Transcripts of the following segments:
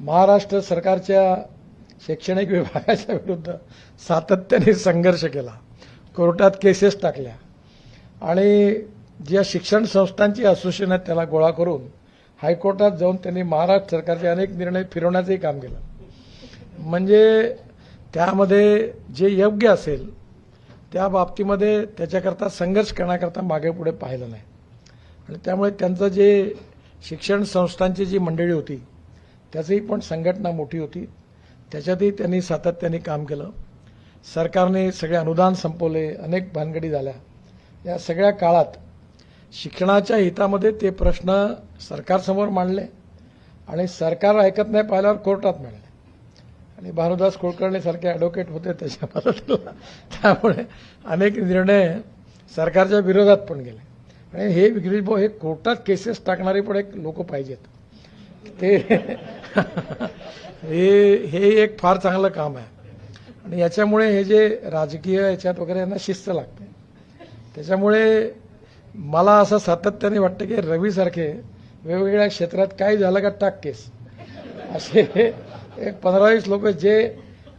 महाराष्ट्र सरकारच्या शैक्षणिक विभागाच्या विरुद्ध सातत्याने संघर्ष केला, कोर्टात केसेस टाकल्या आणि ज्या शिक्षण संस्थांची असोसिएशन आहेत त्याला गोळा करून हायकोर्टात जाऊन त्यांनी महाराष्ट्र सरकारचे अनेक निर्णय फिरवण्याचंही काम केलं. म्हणजे त्यामध्ये जे योग्य असेल त्या बाबतीमध्ये त्याच्याकरता संघर्ष करण्याकरता मागे पुढे पाहिलं नाही. आणि त्यामुळे त्यांचं जे शिक्षण संस्थांची जी मंडळी होती त्याचीही पण संघटना मोठी होती, त्याच्यातही त्यांनी सातत्याने काम केलं. सरकारने सगळे अनुदान संपवले, अनेक भानगडी झाल्या. या सगळ्या काळात शिक्षणाच्या हितामध्ये ते प्रश्न सरकारसमोर मांडले आणि सरकार ऐकत नाही पाहिल्यावर कोर्टात मिळाले. आणि भानुदास कुलकर्णीसारखे ॲडव्होकेट होते त्याच्या मदतीला, त्यामुळे अनेक निर्णय सरकारच्या विरोधात पण गेले. आणि हे गिरीश भाऊ हे कोर्टात केसेस टाकणारे पण एक लोक पाहिजेत. ते हे एक फार चांगलं काम आहे. आणि याच्यामुळे हे जे राजकीय याच्यात वगैरे यांना शिस्त लागते. त्याच्यामुळे मला असं सातत्याने वाटतं की रवीसारखे वेगवेगळ्या क्षेत्रात काय झालं का टाक केस, असे एक 15-20 लोक जे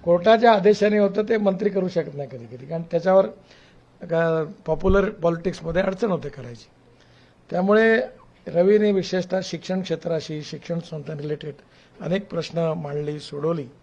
कोर्टाच्या आदेशाने होतं ते मंत्री करू शकत नाही कधी कधी, कारण त्याच्यावर पॉप्युलर पॉलिटिक्समध्ये अडचण होते करायची. त्यामुळे रवीने विशेषतः शिक्षण क्षेत्राशी, शिक्षण संस्था रिलेटेड अनेक प्रश्न मांडली, सोडवली.